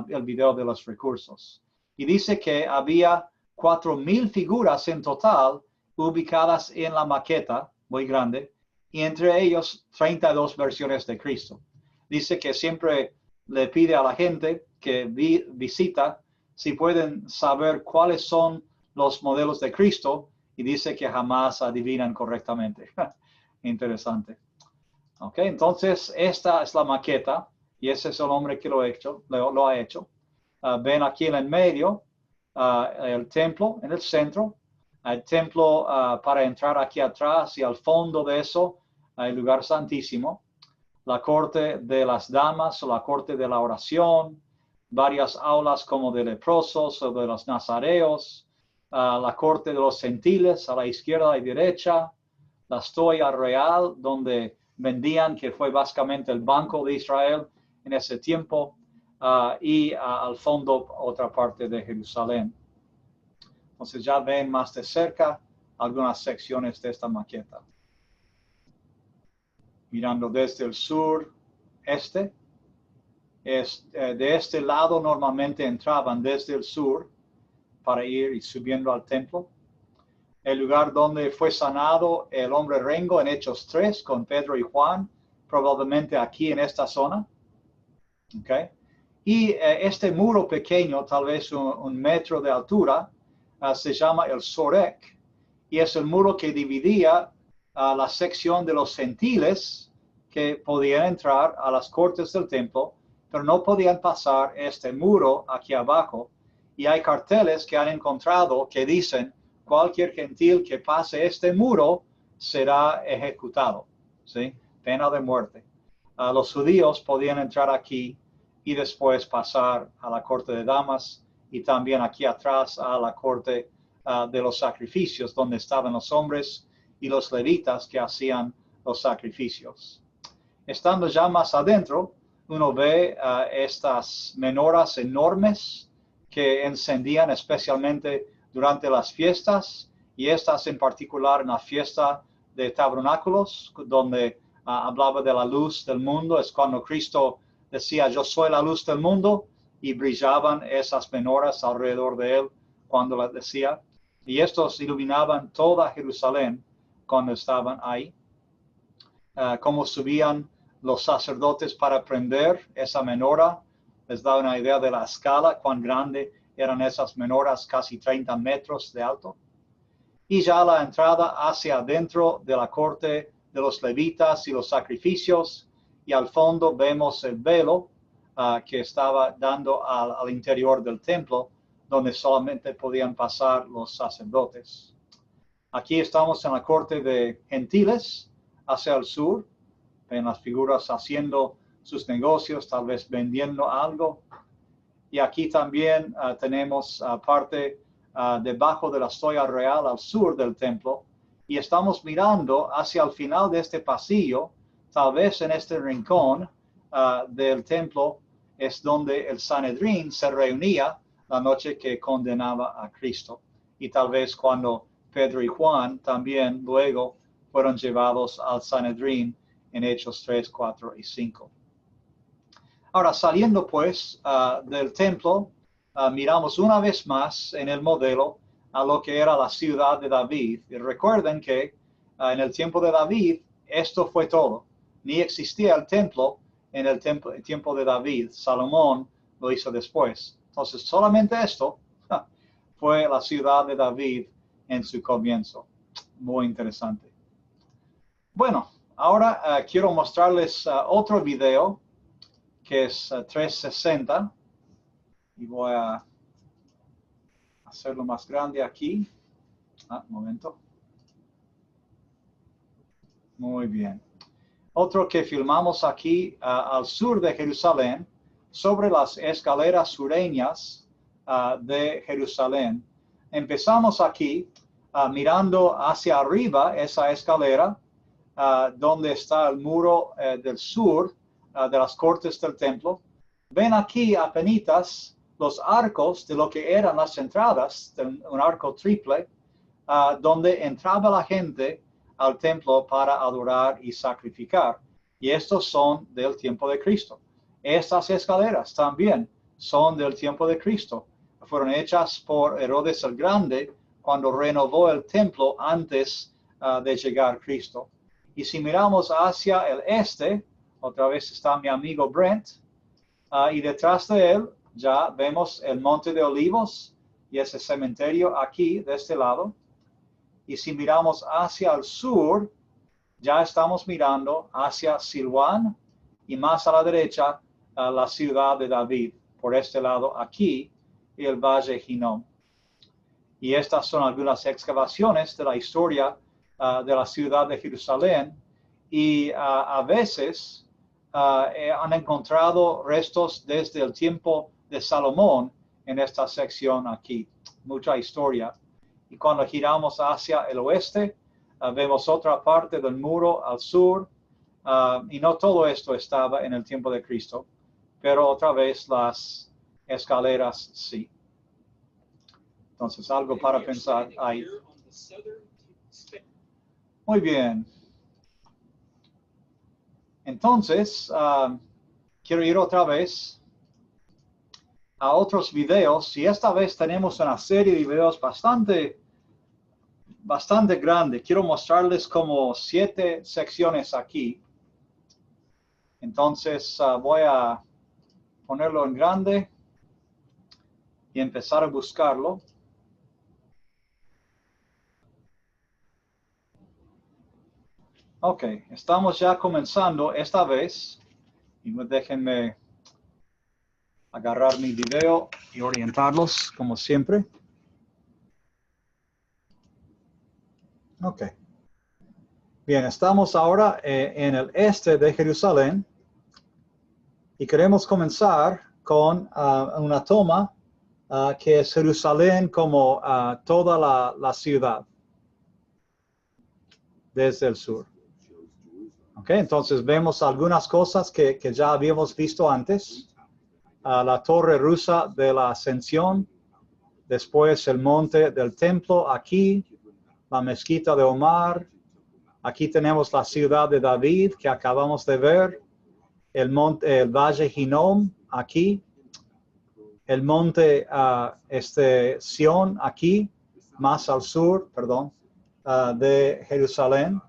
el video de los recursos. Y dice que había 4,000 figuras en total ubicadas en la maqueta, muy grande, y entre ellos 32 versiones de Cristo. Dice que siempre le pide a la gente que visita si pueden saber cuáles son los modelos de Cristo, y dice que jamás adivinan correctamente. Interesante. Ok, entonces esta es la maqueta, y ese es el hombre que lo ha hecho. Ven aquí en el medio el templo, en el centro. El templo, para entrar aquí atrás y al fondo de eso, el lugar santísimo. La corte de las damas o la corte de la oración. Varias aulas como de leprosos o de los nazareos. La corte de los gentiles a la izquierda y derecha. La estoya real, donde vendían, que fue básicamente el Banco de Israel en ese tiempo, y al fondo otra parte de Jerusalén. Entonces ya ven más de cerca algunas secciones de esta maqueta. Mirando desde el sur-este, de este lado normalmente entraban desde el sur para ir subiendo al templo. El lugar donde fue sanado el hombre rengo en Hechos 3 con Pedro y Juan, probablemente aquí en esta zona. Okay. Y este muro pequeño, tal vez un metro de altura, se llama el Sorek, y es el muro que dividía la sección de los gentiles que podían entrar a las cortes del templo, pero no podían pasar este muro aquí abajo. Y hay carteles que han encontrado que dicen: cualquier gentil que pase este muro será ejecutado, ¿sí? Pena de muerte. Los judíos podían entrar aquí y después pasar a la corte de damas, y también aquí atrás a la corte de los sacrificios, donde estaban los hombres y los levitas que hacían los sacrificios. Estando ya más adentro, uno ve estas menorás enormes que encendían especialmente durante las fiestas, y estas en particular en la fiesta de tabernáculos, donde hablaba de la luz del mundo. Es cuando Cristo decía: yo soy la luz del mundo, y brillaban esas menorás alrededor de él cuando las decía, y estos iluminaban toda Jerusalén cuando estaban ahí. Cómo subían los sacerdotes para prender esa menorá les da una idea de la escala, cuán grande eran esas menorás casi 30 metros de alto. Y ya la entrada hacia adentro de la corte de los levitas y los sacrificios, y al fondo vemos el velo que estaba dando al interior del templo, donde solamente podían pasar los sacerdotes. Aquí estamos en la corte de gentiles, hacia el sur. Ven las figuras haciendo sus negocios, tal vez vendiendo algo. Y aquí también tenemos parte debajo de la estoya real al sur del templo. Y estamos mirando hacia el final de este pasillo, tal vez en este rincón del templo, es donde el Sanedrín se reunía la noche que condenaba a Cristo. Y tal vez cuando Pedro y Juan también luego fueron llevados al Sanedrín en Hechos 3, 4 y 5. Ahora, saliendo pues del templo, miramos una vez más en el modelo a lo que era la ciudad de David. Y recuerden que en el tiempo de David, esto fue todo. Ni existía el templo en el tiempo de David. Salomón lo hizo después. Entonces, solamente esto fue la ciudad de David en su comienzo. Muy interesante. Bueno, ahora quiero mostrarles otro video que es 360, y voy a hacerlo más grande aquí. Un momento. Muy bien. Otro que filmamos aquí al sur de Jerusalén, sobre las escaleras sureñas de Jerusalén. Empezamos aquí mirando hacia arriba esa escalera, donde está el muro del sur de las cortes del templo. Ven aquí apenitas los arcos de lo que eran las entradas, un arco triple, donde entraba la gente al templo para adorar y sacrificar. Y estos son del tiempo de Cristo. Estas escaleras también son del tiempo de Cristo. Fueron hechas por Herodes el Grande cuando renovó el templo antes de llegar Cristo. Y si miramos hacia el este, otra vez está mi amigo Brent, y detrás de él ya vemos el Monte de Olivos y ese cementerio aquí de este lado. Y si miramos hacia el sur, ya estamos mirando hacia Siloán y más a la derecha la ciudad de David. Por este lado aquí, y el Valle Hinnom. Y estas son algunas excavaciones de la historia de la ciudad de Jerusalén. Y a veces han encontrado restos desde el tiempo de Salomón en esta sección aquí. Mucha historia. Y cuando giramos hacia el oeste, vemos otra parte del muro al sur. Y no todo esto estaba en el tiempo de Cristo, pero otra vez las escaleras sí. Entonces, algo para pensar ahí. Muy bien. Entonces, quiero ir otra vez a otros videos, y esta vez tenemos una serie de videos bastante grande. Quiero mostrarles como 7 secciones aquí. Entonces, voy a ponerlo en grande y empezar a buscarlo. Ok, estamos ya comenzando esta vez. Y déjenme agarrar mi video y orientarlos como siempre. Ok. Bien, estamos ahora en el este de Jerusalén y queremos comenzar con una toma que es Jerusalén como toda la ciudad desde el sur. Ok, entonces vemos algunas cosas que ya habíamos visto antes. La torre rusa de la Ascensión, después el monte del templo aquí, la mezquita de Omar. Aquí tenemos la ciudad de David que acabamos de ver, el Valle Hinnom aquí, el monte Sión aquí, más al sur, de Jerusalén,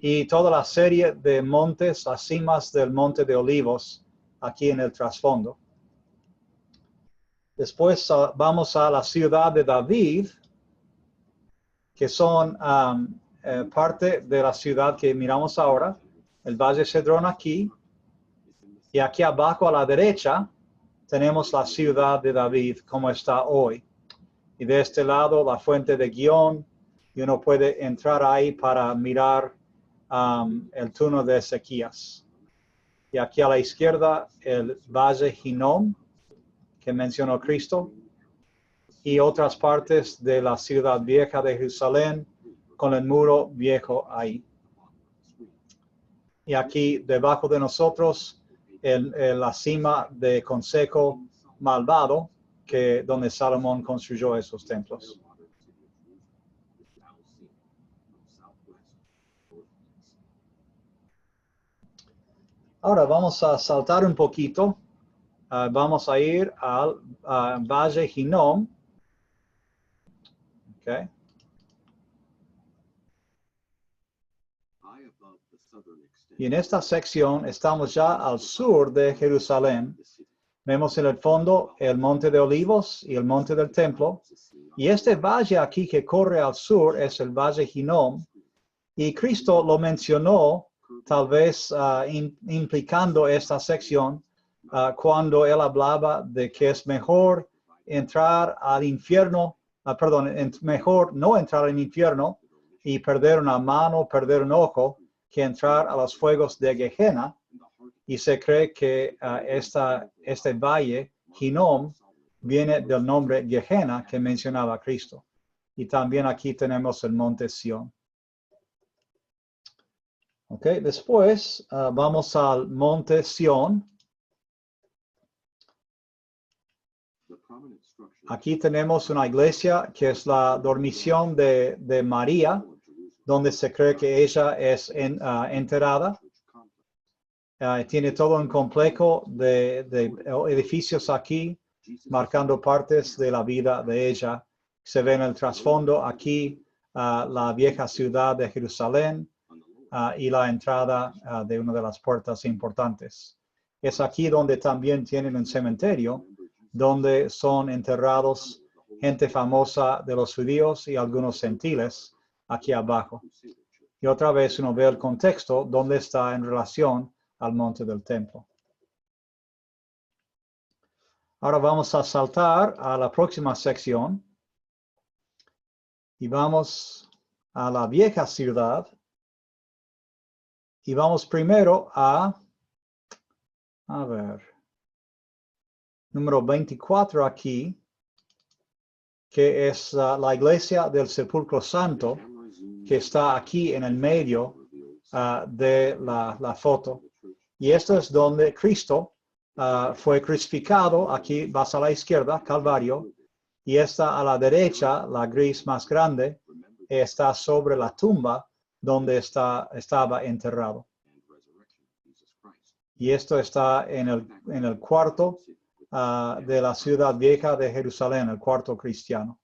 y toda la serie de montes, las cimas del Monte de Olivos aquí en el trasfondo. Después vamos a la ciudad de David, que son parte de la ciudad que miramos ahora, el Valle Cedrón aquí, y aquí abajo a la derecha tenemos la ciudad de David como está hoy. Y de este lado la fuente de Gihón, y uno puede entrar ahí para mirar el túnel de Ezequías. Y aquí a la izquierda el Valle Hinnom, que mencionó Cristo, y otras partes de la ciudad vieja de Jerusalén, con el muro viejo ahí. Y aquí debajo de nosotros la cima de Consejo Malvado, donde Salomón construyó esos templos. Ahora vamos a saltar un poquito. Vamos a ir al Valle Hinnom. Okay. Y en esta sección estamos ya al sur de Jerusalén. Vemos en el fondo el Monte de Olivos y el Monte del Templo. Y este valle aquí que corre al sur es el Valle Hinnom. Y Cristo lo mencionó, tal vez implicando esta sección, cuando él hablaba de que es mejor entrar al infierno, mejor no entrar al infierno y perder una mano, perder un ojo, que entrar a los fuegos de Gehenna. Y se cree que este valle, Hinnom, viene del nombre Gehenna que mencionaba Cristo. Y también aquí tenemos el monte Sión. Okay, después vamos al monte Sión. Aquí tenemos una iglesia que es la dormición de María, donde se cree que ella es enterrada. Tiene todo un complejo de edificios aquí, marcando partes de la vida de ella. Se ve en el trasfondo aquí la vieja ciudad de Jerusalén y la entrada de una de las puertas importantes. Es aquí donde también tienen un cementerio, donde son enterrados gente famosa de los judíos y algunos gentiles aquí abajo. Y otra vez uno ve el contexto donde está en relación al monte del templo. Ahora vamos a saltar a la próxima sección y vamos a la vieja ciudad y vamos primero a ver, número 24 aquí, que es la iglesia del Sepulcro Santo, que está aquí en el medio de la foto. Y esto es donde Cristo fue crucificado. Aquí vas a la izquierda, Calvario, y esta a la derecha, la gris más grande, está sobre la tumba donde estaba enterrado. Y esto está en el cuarto de la ciudad vieja de Jerusalén, el cuarto cristiano.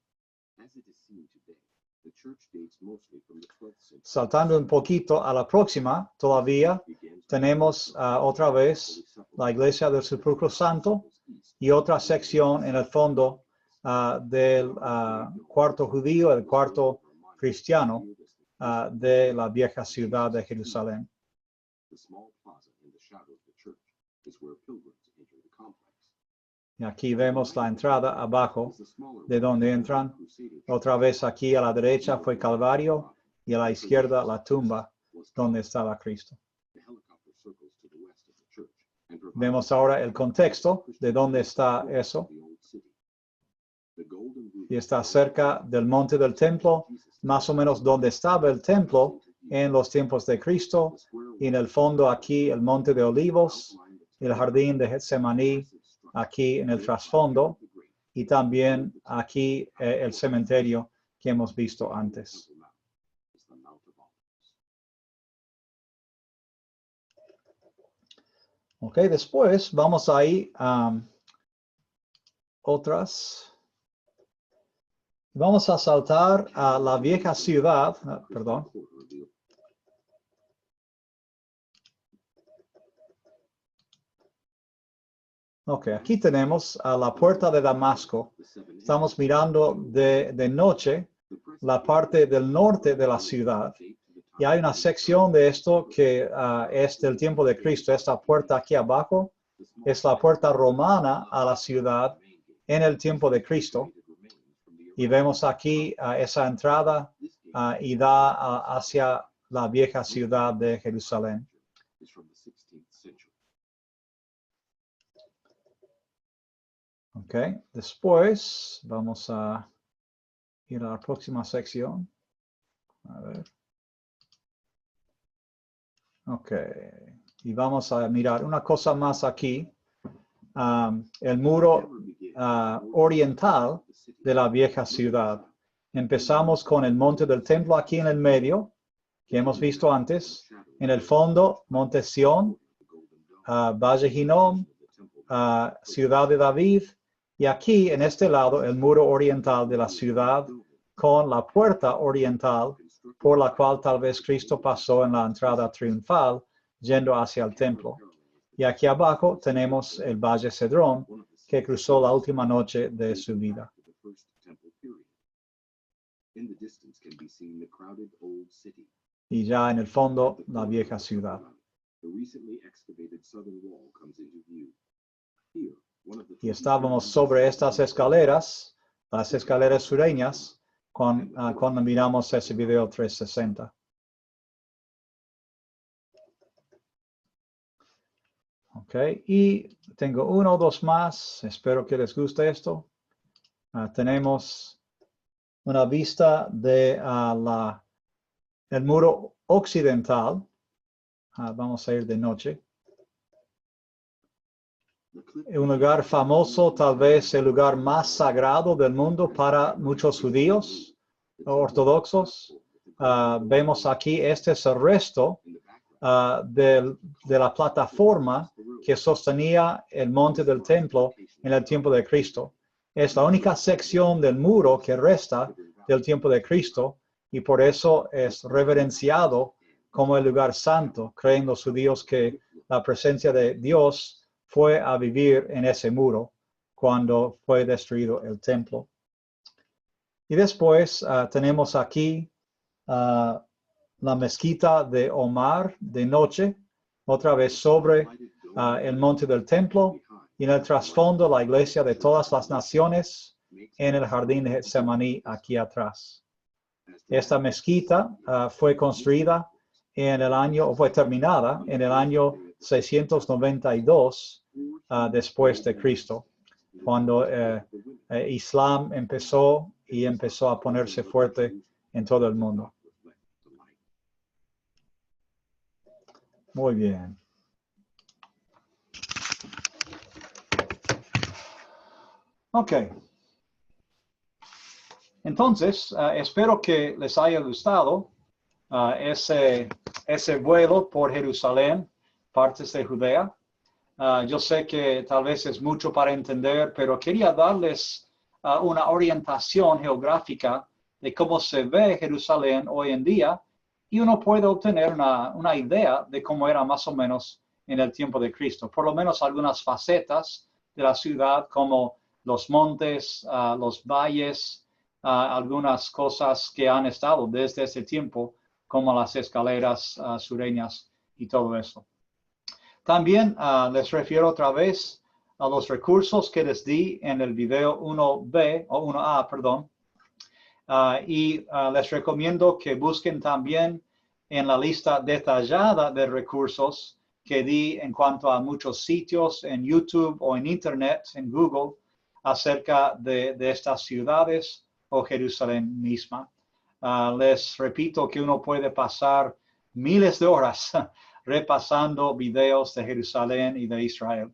Saltando un poquito a la próxima, todavía tenemos otra vez la iglesia del Sepulcro Santo y otra sección en el fondo del cuarto judío, el cuarto cristiano de la vieja ciudad de Jerusalén. Y aquí vemos la entrada abajo de donde entran. Otra vez aquí a la derecha fue Calvario y a la izquierda la tumba donde estaba Cristo. Vemos ahora el contexto de dónde está eso. Y está cerca del monte del templo, más o menos donde estaba el templo en los tiempos de Cristo. Y en el fondo aquí el monte de Olivos, el jardín de Getsemaní, aquí en el trasfondo, y también aquí el cementerio que hemos visto antes. Ok, después vamos a ir a otras. Vamos a saltar a la vieja ciudad, perdón. Ok, aquí tenemos a la puerta de Damasco. Estamos mirando de noche la parte del norte de la ciudad. Y hay una sección de esto que es del tiempo de Cristo. Esta puerta aquí abajo es la puerta romana a la ciudad en el tiempo de Cristo. Y vemos aquí esa entrada y da hacia la vieja ciudad de Jerusalén. Ok, después vamos a ir a la próxima sección. A ver. Ok, y vamos a mirar una cosa más aquí. El muro oriental de la vieja ciudad. Empezamos con el monte del templo aquí en el medio, que hemos visto antes. En el fondo, Monte Sión, Valle Hinnom, Ciudad de David. Y aquí, en este lado, el muro oriental de la ciudad con la puerta oriental por la cual tal vez Cristo pasó en la entrada triunfal yendo hacia el templo. Y aquí abajo tenemos el Valle Cedrón, que cruzó la última noche de su vida. Y ya en el fondo, la vieja ciudad. Y estábamos sobre estas escaleras, las escaleras sureñas, cuando miramos ese video 360. Ok, y tengo uno o dos más. Espero que les guste esto. Tenemos una vista de el muro occidental. Vamos a ir de noche. Un lugar famoso, tal vez el lugar más sagrado del mundo para muchos judíos ortodoxos. Vemos aquí, este es el resto de la plataforma que sostenía el monte del templo en el tiempo de Cristo. Es la única sección del muro que resta del tiempo de Cristo y por eso es reverenciado como el lugar santo. Creen los judíos que la presencia de Dios fue a vivir en ese muro cuando fue destruido el templo. Y después tenemos aquí la mezquita de Omar de noche, otra vez sobre el monte del templo, y en el trasfondo la iglesia de todas las naciones en el jardín de Getsemaní aquí atrás. Esta mezquita fue construida en el año, o fue terminada en el año 692 después de Cristo, cuando Islam empezó a ponerse fuerte en todo el mundo. Muy bien. Ok. Entonces, espero que les haya gustado ese vuelo por Jerusalén, partes de Judea. Yo sé que tal vez es mucho para entender, pero quería darles una orientación geográfica de cómo se ve Jerusalén hoy en día y uno puede obtener una idea de cómo era más o menos en el tiempo de Cristo. Por lo menos algunas facetas de la ciudad como los montes, los valles, algunas cosas que han estado desde ese tiempo como las escaleras sureñas y todo eso. También les refiero otra vez a los recursos que les di en el video 1B o 1A, perdón. Y les recomiendo que busquen también en la lista detallada de recursos que di en cuanto a muchos sitios en YouTube o en Internet, en Google, acerca de estas ciudades o Jerusalén misma. Les repito que uno puede pasar miles de horas repasando videos de Jerusalén y de Israel.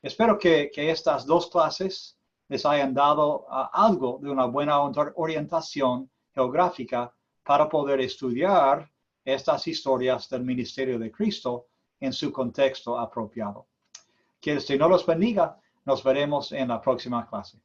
Espero que estas dos clases les hayan dado algo de una buena orientación geográfica para poder estudiar estas historias del ministerio de Cristo en su contexto apropiado. Que el Señor los bendiga. Nos veremos en la próxima clase.